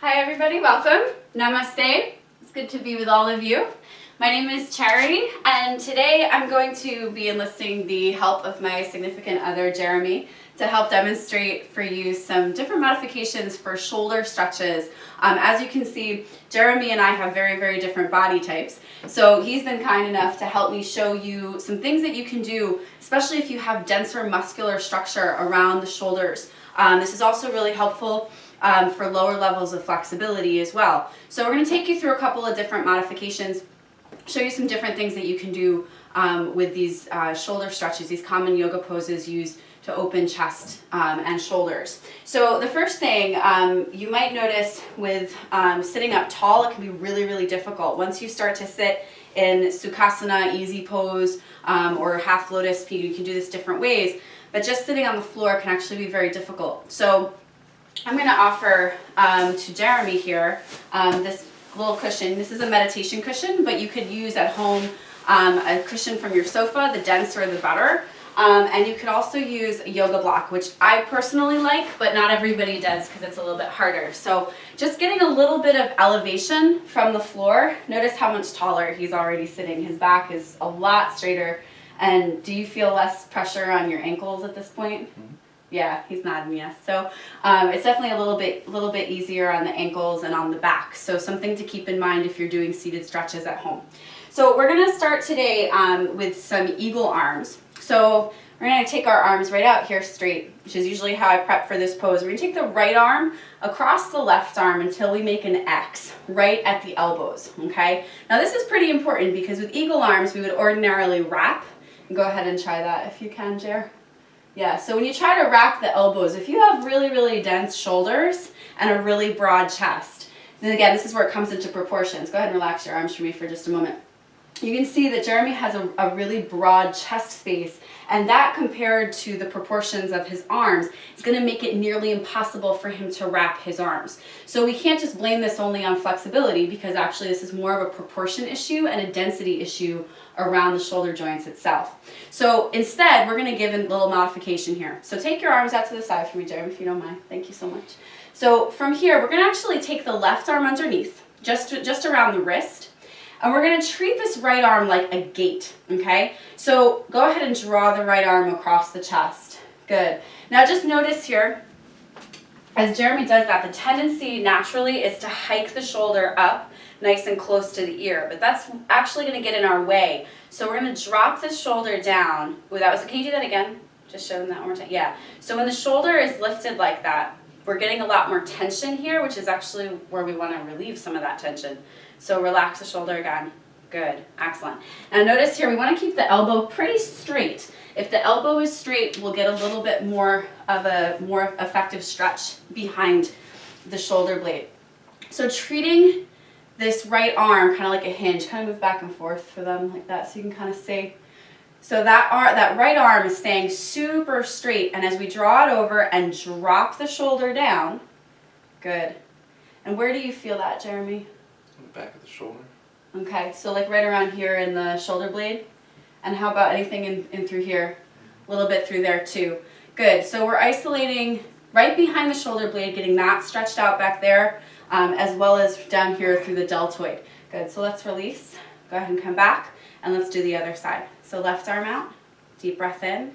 Hi everybody, welcome. Namaste. It's good to be with all of you. My name is Charity, and today I'm going to be enlisting the help of my significant other, Jeremy, to help demonstrate for you some different modifications for shoulder stretches. As you can see, Jeremy and I have very, very different body types. So he's been kind enough to help me show you some things that you can do, especially if you have denser muscular structure around the shoulders. This is also really helpful for lower levels of flexibility as well. So we're going to take you through a couple of different modifications, show you some different things that you can do with these shoulder stretches, these common yoga poses used to open chest and shoulders. So the first thing you might notice with sitting up tall, it can be really, really difficult. Once you start to sit in Sukhasana, easy pose, or half lotus, you can do this different ways, but just sitting on the floor can actually be very difficult. So I'm going to offer to Jeremy here this little cushion. This is a meditation cushion, but you could use at home a cushion from your sofa. The denser the better. And you could also use a yoga block, which I personally like, but not everybody does because it's a little bit harder. So just getting a little bit of elevation from the floor. Notice how much taller he's already sitting. His back is a lot straighter. And do you feel less pressure on your ankles at this point? Mm-hmm. Yeah, he's nodding yes. So it's definitely a little bit easier on the ankles and on the back. So something to keep in mind if you're doing seated stretches at home. So we're going to start today with some eagle arms. So we're going to take our arms right out here straight, which is usually how I prep for this pose. We're going to take the right arm across the left arm until we make an X right at the elbows, okay? Now this is pretty important because with eagle arms we would ordinarily wrap. Go ahead and try that if you can, Jer. Yeah, so when you try to wrap the elbows, if you have really, really dense shoulders and a really broad chest, then again, this is where it comes into proportions. Go ahead and relax your arms for me for just a moment. You can see that Jeremy has a really broad chest space, and that compared to the proportions of his arms is going to make it nearly impossible for him to wrap his arms. So we can't just blame this only on flexibility, because actually this is more of a proportion issue and a density issue around the shoulder joints itself. So instead, we're going to give a little modification here. So take your arms out to the side for me, Jeremy, if you don't mind. Thank you so much. So from here, we're going to actually take the left arm underneath, just around the wrist. And we're going to treat this right arm like a gate, okay? So go ahead and draw the right arm across the chest. Good. Now just notice here, as Jeremy does that, the tendency naturally is to hike the shoulder up nice and close to the ear, but that's actually going to get in our way. So we're going to drop the shoulder down. Can you do that again? Just show them that one more time. Yeah. So when the shoulder is lifted like that, we're getting a lot more tension here, which is actually where we want to relieve some of that tension. So relax the shoulder again. Good. Excellent. Now notice here, we want to keep the elbow pretty straight. If the elbow is straight, we'll get a little bit more of a more effective stretch behind the shoulder blade. So treating this right arm kind of like a hinge, kind of move back and forth for them like that so you can kind of see. So that right arm is staying super straight, and as we draw it over and drop the shoulder down, good. And where do you feel that, Jeremy? On the back of the shoulder. Okay, so like right around here in the shoulder blade. And how about anything in through here? A little bit through there too. Good, so we're isolating right behind the shoulder blade, getting that stretched out back there, as well as down here through the deltoid. Good, so let's release. Go ahead and come back, and let's do the other side. So left arm out, deep breath in,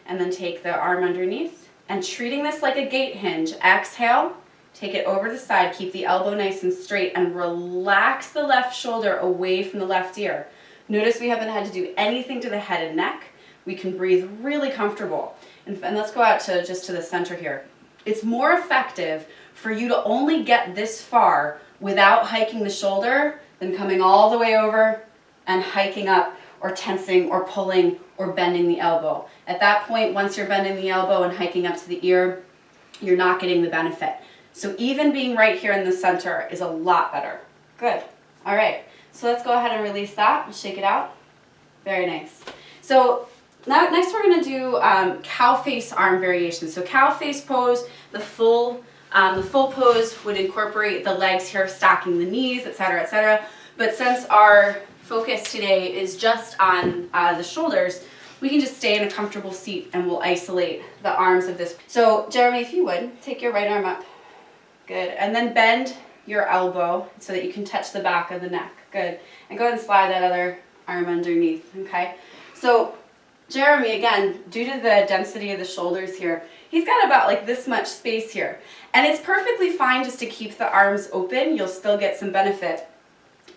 and then take the arm underneath. And treating this like a gate hinge, exhale, take it over the side, keep the elbow nice and straight, and relax the left shoulder away from the left ear. Notice we haven't had to do anything to the head and neck. We can breathe really comfortable. And let's go out to just to the center here. It's more effective for you to only get this far without hiking the shoulder than coming all the way over and hiking up or tensing or pulling or bending the elbow. At that point, once you're bending the elbow and hiking up to the ear, you're not getting the benefit. So even being right here in the center is a lot better. Good. All right. So let's go ahead and release that and shake it out. Very nice. So now next we're going to do cow face arm variations. So cow face pose, the full pose would incorporate the legs here, stacking the knees, etc., etc. But since our focus today is just on the shoulders, we can just stay in a comfortable seat and we'll isolate the arms of this. So Jeremy, if you would, take your right arm up. Good. And then bend your elbow so that you can touch the back of the neck. Good. And go ahead and slide that other arm underneath, okay? So Jeremy, again, due to the density of the shoulders here, he's got about like this much space here. And it's perfectly fine just to keep the arms open. You'll still get some benefit.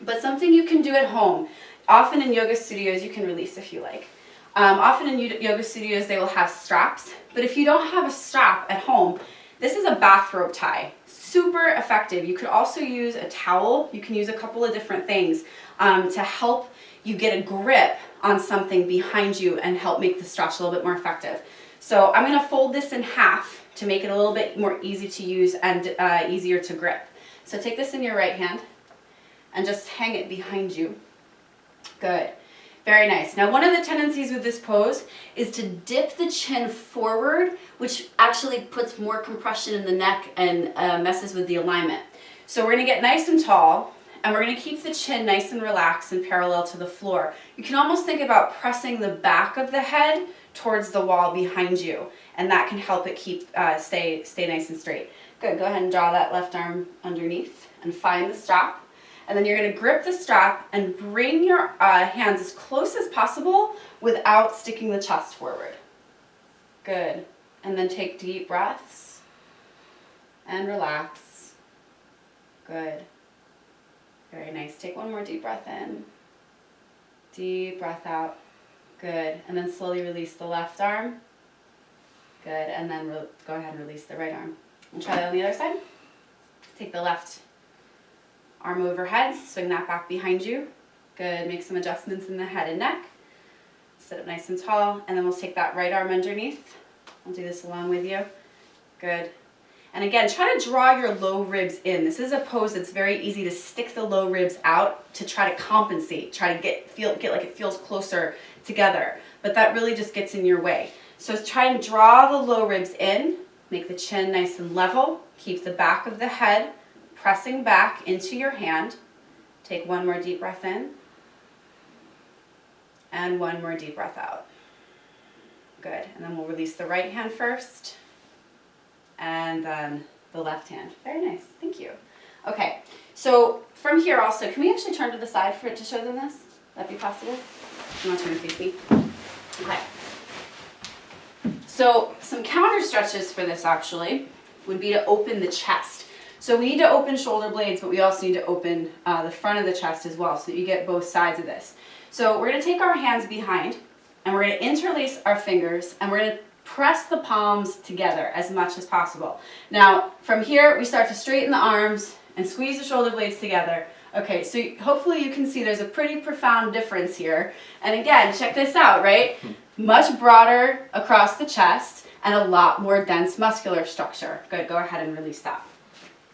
But something you can do at home, often in yoga studios, you can release if you like. Often in yoga studios, they will have straps. But if you don't have a strap at home, this is a bathrobe tie. Super effective. You could also use a towel. You can use a couple of different things to help you get a grip on something behind you and help make the stretch a little bit more effective. So I'm going to fold this in half to make it a little bit more easy to use and easier to grip. So take this in your right hand and just hang it behind you. Good. Very nice. Now, one of the tendencies with this pose is to dip the chin forward, which actually puts more compression in the neck and messes with the alignment. So we're going to get nice and tall, and we're going to keep the chin nice and relaxed and parallel to the floor. You can almost think about pressing the back of the head towards the wall behind you, and that can help it keep stay nice and straight. Good. Go ahead and draw that left arm underneath and find the strap. And then you're going to grip the strap and bring your hands as close as possible without sticking the chest forward. Good. And then take deep breaths and relax. Good. Very nice. Take one more deep breath in. Deep breath out. Good. And then slowly release the left arm. Good. And then go ahead and release the right arm. And try that on the other side. Take the left arm overhead, swing that back behind you. Good. Make some adjustments in the head and neck. Sit up nice and tall. And then we'll take that right arm underneath. I'll do this along with you. Good. And again, try to draw your low ribs in. This is a pose that's very easy to stick the low ribs out to try to compensate, try to get like it feels closer together. But that really just gets in your way. So try and draw the low ribs in. Make the chin nice and level. Keep the back of the head pressing back into your hand. Take one more deep breath in. And one more deep breath out. Good. And then we'll release the right hand first. And then the left hand. Very nice. Thank you. Okay. So from here also, can we actually turn to the side for it to show them this? That'd be possible? You want to turn to face me? Okay. So some counter stretches for this actually would be to open the chest. So we need to open shoulder blades, but we also need to open the front of the chest as well so that you get both sides of this. So we're going to take our hands behind and we're going to interlace our fingers and we're going to press the palms together as much as possible. Now from here we start to straighten the arms and squeeze the shoulder blades together. Okay, so hopefully you can see there's a pretty profound difference here. And again, check this out, right? Much broader across the chest and a lot more dense muscular structure. Good, go ahead and release that.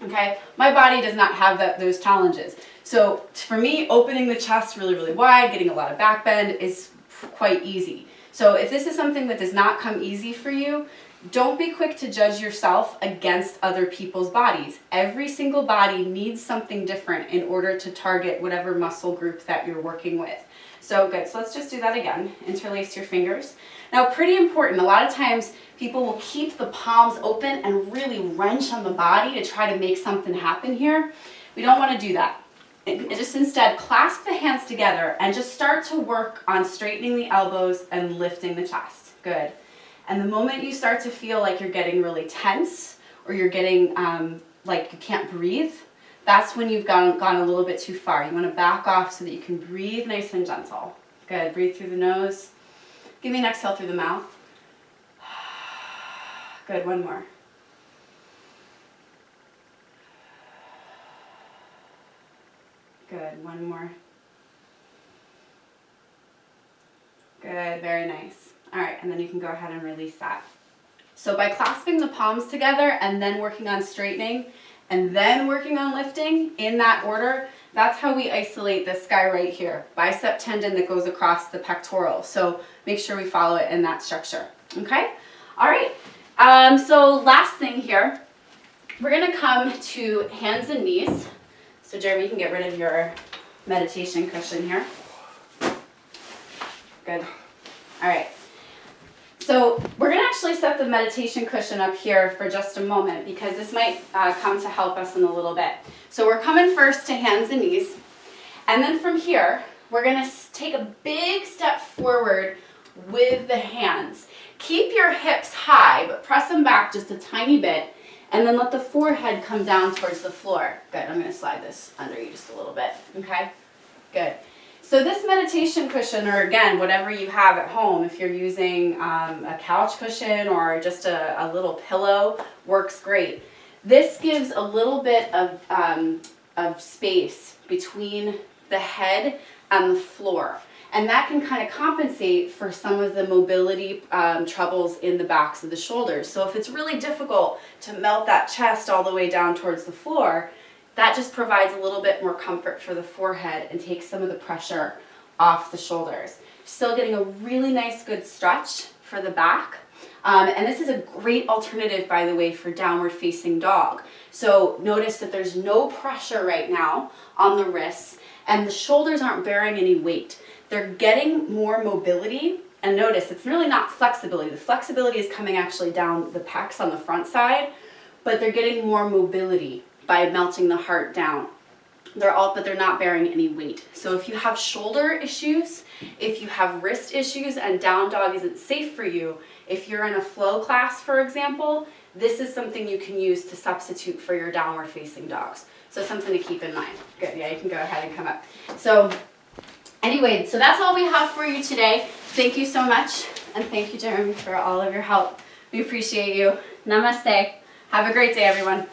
Okay, my body does not have those challenges. So for me, opening the chest really, really wide, getting a lot of back bend is quite easy. So if this is something that does not come easy for you, don't be quick to judge yourself against other people's bodies. Every single body needs something different in order to target whatever muscle group that you're working with. So good, so let's just do that again. Interlace your fingers. Now pretty important, a lot of times people will keep the palms open and really wrench on the body to try to make something happen here. We don't want to do that. Just instead clasp the hands together and just start to work on straightening the elbows and lifting the chest. Good. And the moment you start to feel like you're getting really tense or you're getting like you can't breathe, that's when you've gone a little bit too far. You want to back off so that you can breathe nice and gentle. Good. Breathe through the nose. Give me an exhale through the mouth. Good. One more. Good. One more. Good. Very nice. All right. And then you can go ahead and release that. So by clasping the palms together and then working on straightening and then working on lifting in that order, that's how we isolate this guy right here, bicep tendon that goes across the pectoral. So make sure we follow it in that structure. Okay? All right. So last thing here, we're going to come to hands and knees. So Jeremy, you can get rid of your meditation cushion here. Good. All right. So we're going to actually set the meditation cushion up here for just a moment because this might come to help us in a little bit. So we're coming first to hands and knees. And then from here, we're going to take a big step forward with the hands. Keep your hips high, but press them back just a tiny bit. And then let the forehead come down towards the floor. Good, I'm going to slide this under you just a little bit, okay? Good. So this meditation cushion, or again, whatever you have at home, if you're using a couch cushion or just a little pillow, works great. This gives a little bit of space between the head and the floor. And that can kind of compensate for some of the mobility troubles in the backs of the shoulders. So if it's really difficult to melt that chest all the way down towards the floor, that just provides a little bit more comfort for the forehead and takes some of the pressure off the shoulders. Still getting a really nice good stretch for the back. And this is a great alternative, by the way, for downward facing dog. So notice that there's no pressure right now on the wrists and the shoulders aren't bearing any weight. They're getting more mobility, and notice it's really not flexibility. The flexibility is coming actually down the pecs on the front side, but they're getting more mobility by melting the heart down. But they're not bearing any weight. So if you have shoulder issues, if you have wrist issues and down dog isn't safe for you, if you're in a flow class, for example, this is something you can use to substitute for your downward facing dogs. So something to keep in mind. Good, yeah, you can go ahead and come up. So anyway, so that's all we have for you today. Thank you so much. And thank you, Jeremy, for all of your help. We appreciate you. Namaste. Have a great day, everyone.